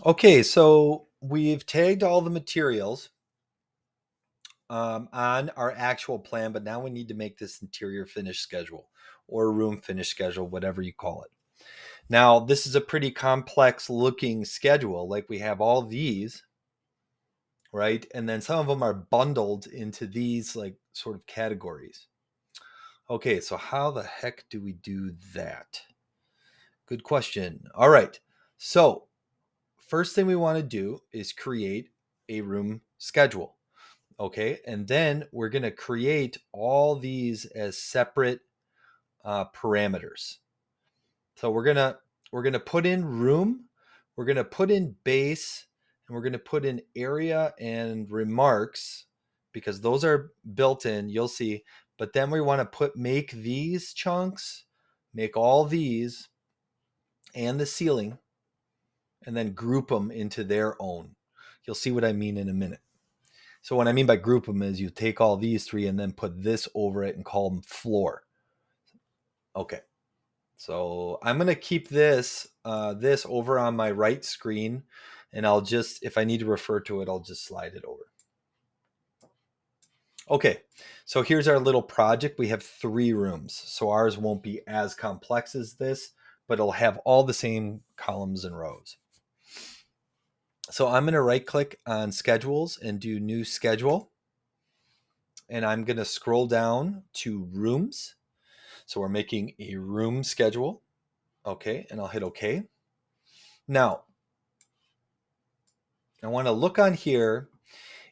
Okay, so we've tagged all the materials on our actual plan, but now we need to make this interior finish schedule or room finish schedule, whatever you call it. Now, this is a pretty complex looking schedule. Like we have all these, right? And then some of them are bundled into these like sort of categories. Okay, so how the heck do we do that? Good question. All right. So, first thing we want to do is create a room schedule. Okay, and then we're going to create all these as separate parameters. So we're gonna put in room, we're gonna put in base, and we're gonna put in area and remarks because those are built in. You'll see, but then we want to make these chunks, make all these and the ceiling, and then group them into their own. You'll see what I mean in a minute. So what I mean by group them is you take all these three and then put this over it and call them floor. Okay. So I'm gonna keep this over on my right screen, and I'll just, if I need to refer to it, I'll just slide it over. Okay, so here's our little project. We have 3 rooms, so ours won't be as complex as this, but it'll have all the same columns and rows. So I'm gonna right click on schedules and do new schedule, and I'm gonna scroll down to rooms. So we're making a room schedule. Okay, and I'll hit okay. Now, I want to look on here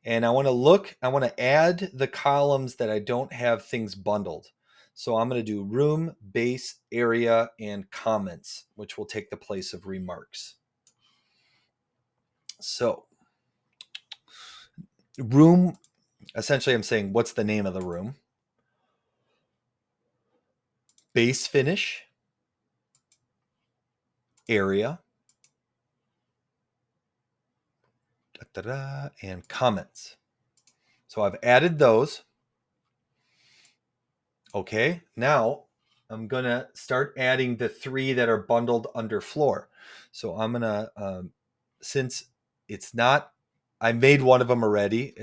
and I want to add the columns that I don't have things bundled. So I'm going to do room, base, area, and comments, which will take the place of remarks. So room, essentially I'm saying what's the name of the room. Base finish, area, and comments. So I've added those. Okay, now I'm gonna start adding the 3 that are bundled under floor. So I'm gonna, since it's not, I made one of them already.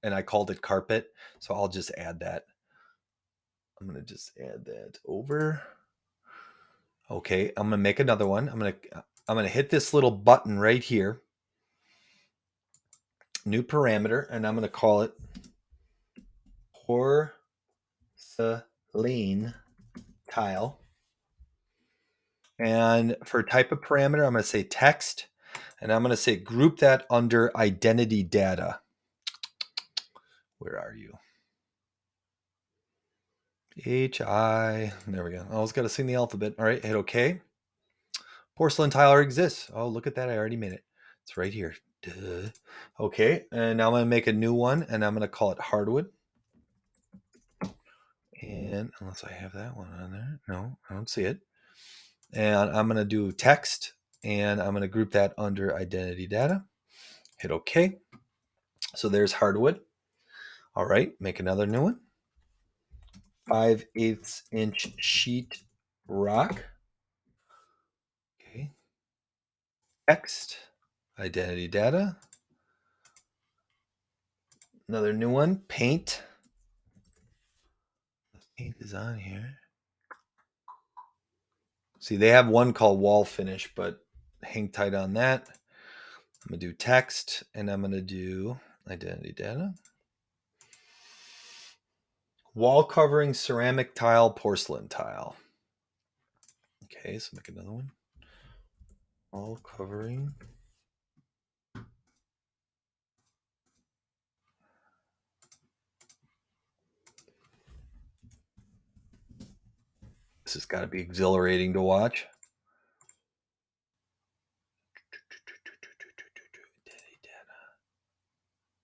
And I called it carpet, so I'll just add that. I'm gonna just add that over. Okay, I'm gonna make another one. I'm gonna hit this little button right here, new parameter, and I'm gonna call it porcelain tile. And for type of parameter, I'm going to say text, and I'm going to say group that under identity data. Where are you? HI. There we go. I always got to sing the alphabet. All right, hit OK. Porcelain tile exists. Oh, look at that. I already made it. It's right here. Duh. Okay, and now I'm going to make a new one, and I'm going to call it hardwood. And unless I have that one on there. No, I don't see it. And I'm going to do text, and I'm going to group that under identity data. Hit OK. So there's hardwood. All right, make another new one. 5/8 inch sheet rock. Okay. Text, identity data. Another new one, paint. The paint is on here. See, they have one called wall finish, but hang tight on that. I'm going to do text, and I'm going to do identity data. Wall covering, ceramic tile, porcelain tile. Okay, so make another one. Wall covering. This has got to be exhilarating to watch.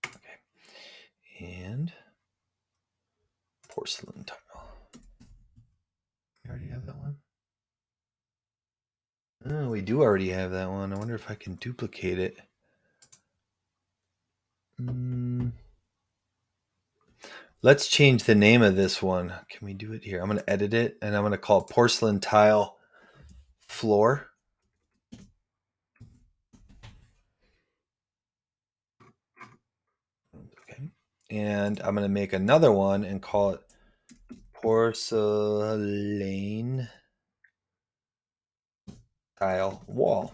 Okay. And porcelain tile. We already have that one. Oh, we do already have that one. I wonder if I can duplicate it. Let's change the name of this one. Can we do it here? I'm going to edit it, and I'm going to call it porcelain tile floor. And I'm going to make another one and call it porcelain tile wall.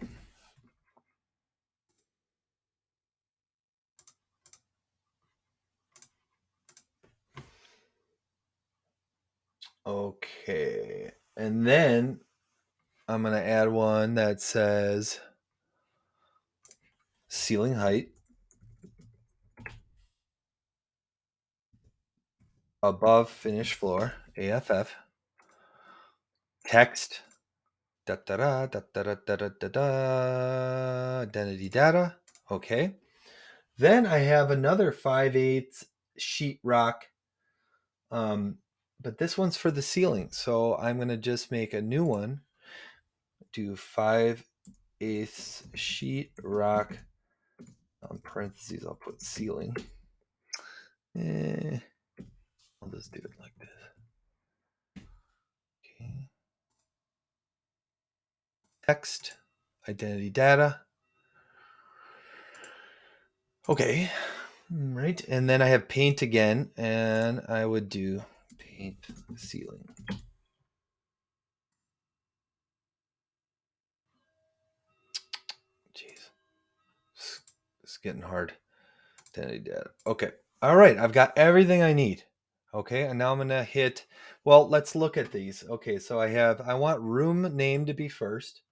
Okay. And then I'm going to add one that says ceiling height above finished floor, AFF. Text, da da da da da da da da da, identity data. Okay. Then I have another 5/8 sheetrock, but this one's for the ceiling. So I'm going to just make a new one. Do 5/8 sheetrock. Parentheses, I'll put ceiling. I'll just do it like this. Okay. Text, identity data. Okay. Right. And then I have paint again, and I would do paint ceiling. Jeez. It's getting hard. Identity data. Okay. All right. I've got everything I need. Okay. And now I'm going to hit, well, let's look at these. Okay. So I want room name to be first.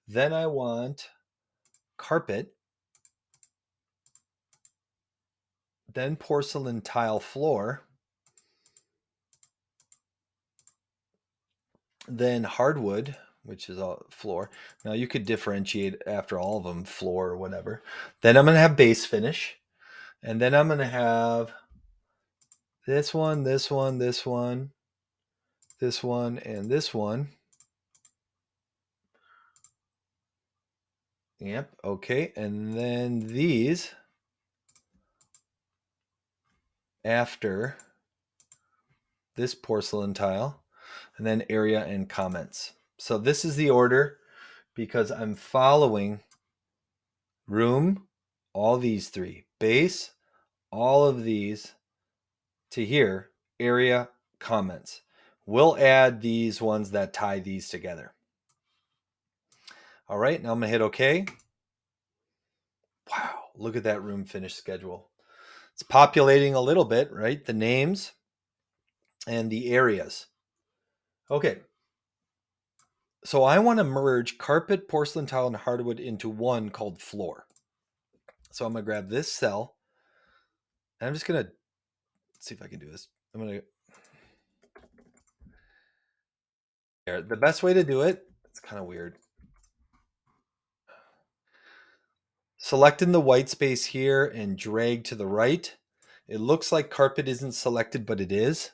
Then I want carpet. Then porcelain tile floor. Then hardwood, which is a floor. Now you could differentiate after all of them, floor or whatever. Then I'm going to have base finish. And then I'm going to have this one, this one, this one, this one, and this one. Yep. Okay. And then these after this porcelain tile, and then area and comments. So this is the order because I'm following room, all these three, base, all of these to here, area, comments. We'll add these ones that tie these together. All right, now I'm going to hit OK. Wow, look at that room finish schedule. It's populating a little bit, right? The names and the areas. Okay. So I want to merge carpet, porcelain tile, and hardwood into one called floor. So I'm going to grab this cell. And I'm just going to see if I can do this. I'm going to... The best way to do it, it's kind of weird. Select in the white space here and drag to the right. It looks like carpet isn't selected, but it is.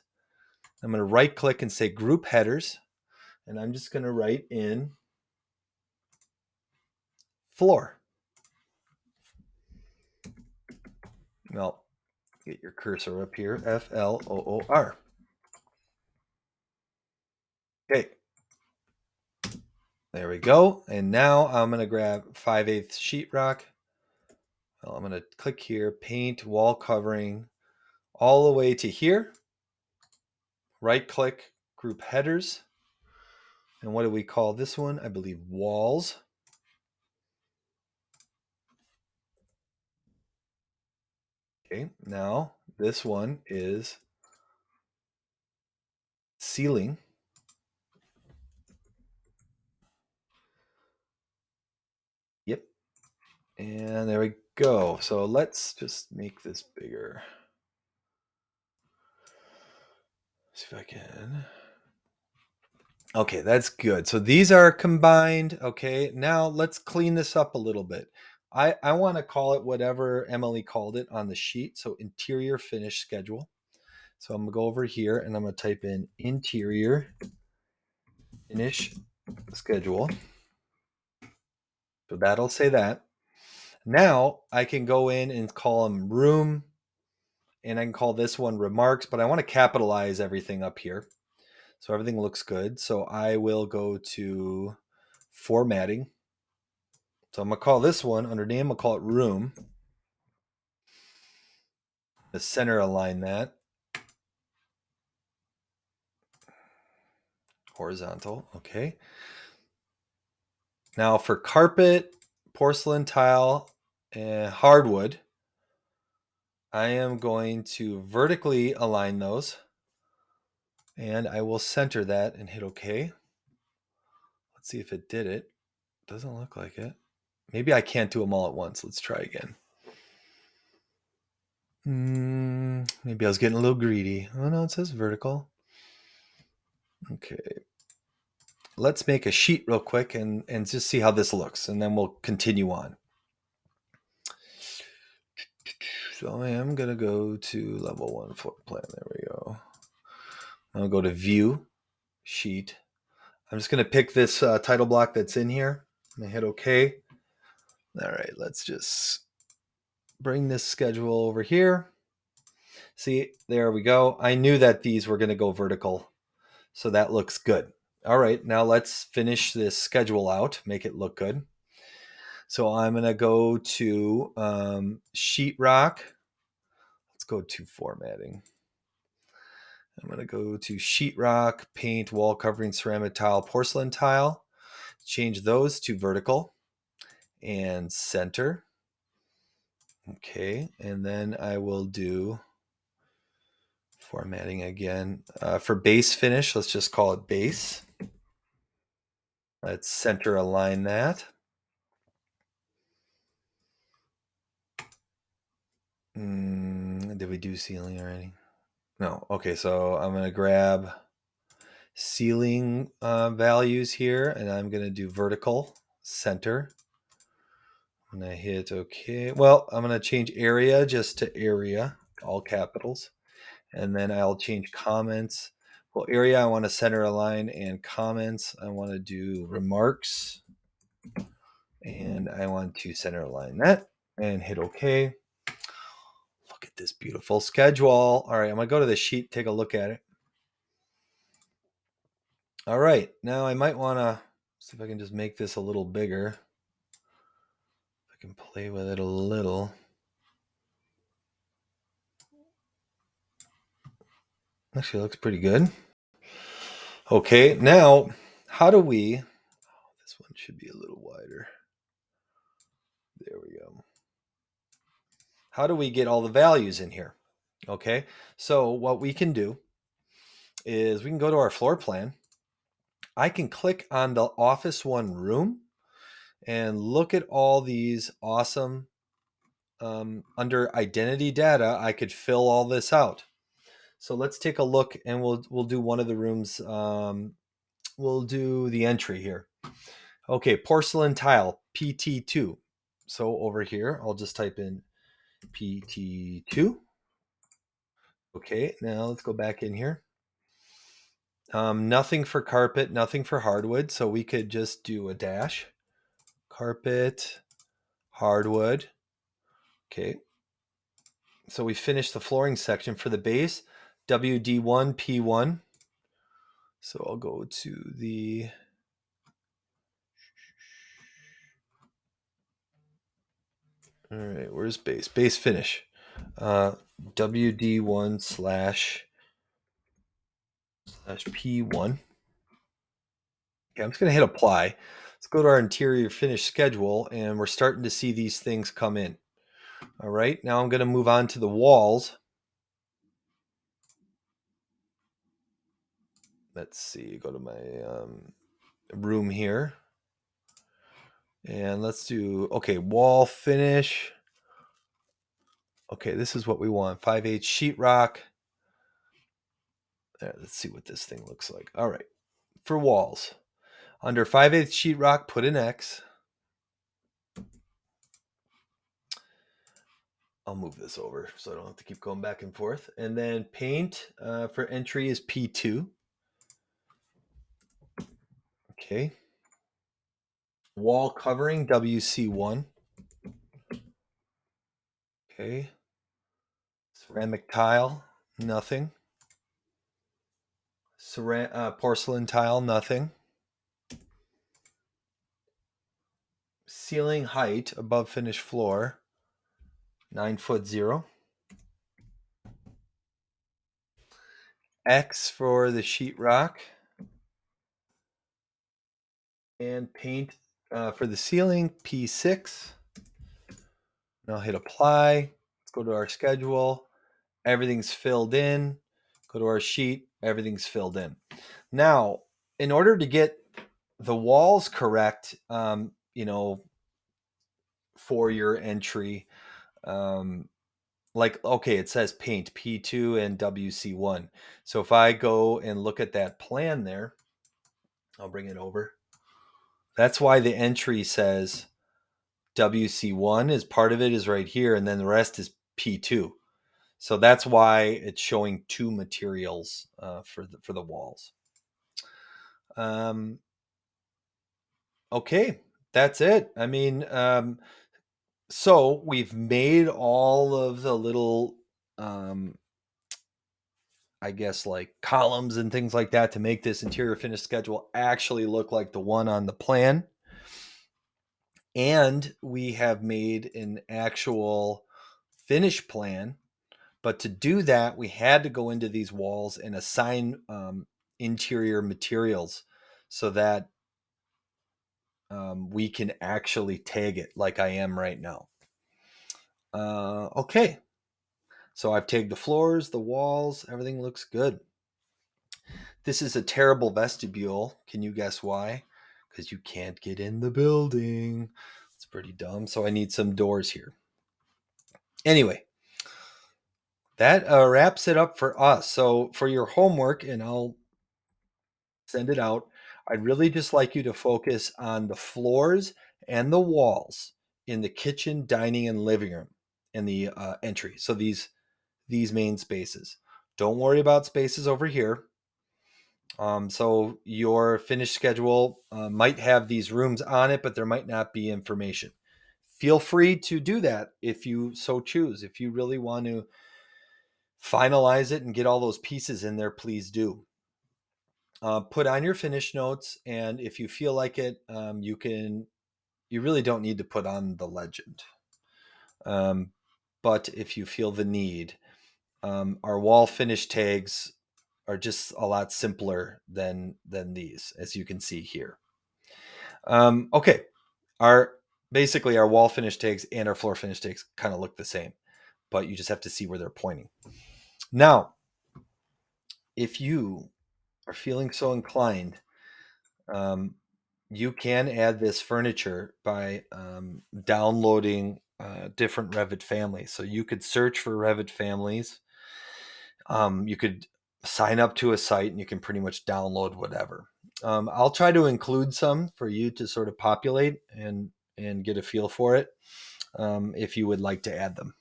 I'm going to right click and say group headers. And I'm just going to write in floor. Well, get your cursor up here, FLOOR. Okay. There we go. And now I'm going to grab 5/8 sheetrock. Well, I'm going to click here, paint wall covering all the way to here. Right click, group headers. And what do we call this one? I believe walls. Okay, now this one is ceiling. Yep. And there we go. So let's just make this bigger. See if I can. Okay, that's good. So these are combined. Okay, now let's clean this up a little bit. I want to call it whatever Emily called it on the sheet. So interior finish schedule. So I'm going to go over here and I'm going to type in interior finish schedule. So that'll say that. Now I can go in and call them room, and I can call this one remarks, but I want to capitalize everything up here. So everything looks good. So I will go to formatting. So I'm going to call this one under name, I'll call it room. The center align that. Horizontal, okay. Now for carpet, porcelain tile, and hardwood, I am going to vertically align those. And I will center that and hit OK. Let's see if it did it. Doesn't look like it. Maybe I can't do them all at once. Let's try again. Maybe I was getting a little greedy. Oh no, it says vertical. Okay. Let's make a sheet real quick and just see how this looks, and then we'll continue on. So I am going to go to level 1 floor plan. There we go. I'll go to view, sheet. I'm just going to pick this title block that's in here. I'm going to hit OK. All right, let's just bring this schedule over here. See, there we go. I knew that these were going to go vertical, so that looks good. All right, now let's finish this schedule out, make it look good. So I'm going to go to sheetrock. Let's go to formatting. I'm going to go to sheetrock, paint, wall covering, ceramic tile, porcelain tile. Change those to vertical and center. Okay, and then I will do formatting again. For base finish, let's just call it base. Let's center align that. Did we do ceiling already? No. Okay, so I'm going to grab ceiling values here, and I'm going to do vertical, center. I'm going to hit OK. Well, I'm going to change area just to area, all capitals. And then I'll change comments. Well, area I want to center align, and comments I want to do remarks. And I want to center align that and hit OK. Look at this beautiful schedule. All right, I'm going to go to the sheet, take a look at it. All right, now I might want to see if I can just make this a little bigger. If I can play with it a little. Actually, it looks pretty good. Okay, now how do we... Oh, this one should be a little wider. There we go. How do we get all the values in here? Okay, so what we can do is we can go to our floor plan. I can click on the Office One room and look at all these awesome, under identity data, I could fill all this out. So let's take a look, and we'll do one of the rooms. We'll do the entry here. Okay, porcelain tile, PT2. So over here, I'll just type in PT2. Okay, now let's go back in here. Nothing for carpet, nothing for hardwood. So we could just do a dash. Carpet, hardwood. Okay. So we finished the flooring section for the base. WD1, P1. So I'll go to the... All right, where's base? Base finish. WD1 slash P1. Okay, I'm just going to hit apply. Let's go to our interior finish schedule, and we're starting to see these things come in. All right, now I'm going to move on to the walls. Let's see, go to my room here. And let's do, okay, wall finish. Okay, this is what we want. 5/8 sheetrock. There, let's see what this thing looks like. All right, for walls. Under 5/8 sheetrock, put an X. I'll move this over so I don't have to keep going back and forth. And then paint for entry is P2. Okay. Wall covering, WC1. Okay. Ceramic tile, nothing. Porcelain tile, nothing. Ceiling height above finished floor, 9'0". X for the sheetrock, and paint for the ceiling, P6. And I'll hit apply. Let's go to our schedule. Everything's filled in. Go to our sheet. Everything's filled in. Now, in order to get the walls correct, for your entry, okay, it says paint P2 and WC1. So if I go and look at that plan there, I'll bring it over. That's why the entry says WC1 is part of it is right here, and then the rest is P2. So that's why it's showing two materials for the walls. Okay, that's it. I mean, so we've made all of the little, I guess, like columns and things like that to make this interior finish schedule actually look like the one on the plan. And we have made an actual finish plan. But to do that, we had to go into these walls and assign interior materials so that we can actually tag it like I am right now. Okay. So I've tagged the floors, the walls, everything looks good. This is a terrible vestibule. Can you guess why? Because you can't get in the building. It's pretty dumb. So I need some doors here. Anyway, that wraps it up for us. So for your homework, and I'll send it out, I'd really just like you to focus on the floors and the walls in the kitchen, dining, and living room in the entry. So these main spaces. Don't worry about spaces over here. So your finish schedule might have these rooms on it, but there might not be information. Feel free to do that if you so choose. If you really want to finalize it and get all those pieces in there, please do. Put on your finish notes, and if you feel like it, you really don't need to put on the legend. But if you feel the need, our wall finish tags are just a lot simpler than these, as you can see here. Okay, our wall finish tags and our floor finish tags kind of look the same, but you just have to see where they're pointing. Now, if you are feeling so inclined, you can add this furniture by downloading different Revit families. So you could search for Revit families. You could sign up to a site and you can pretty much download whatever. I'll try to include some for you to sort of populate and get a feel for it if you would like to add them.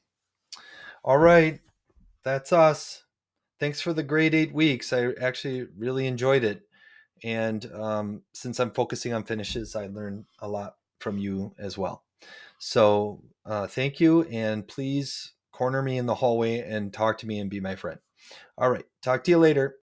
All right, that's us. Thanks for the great 8 weeks. I actually really enjoyed it. And since I'm focusing on finishes, I learned a lot from you as well. So thank you. And please corner me in the hallway and talk to me and be my friend. All right. Talk to you later.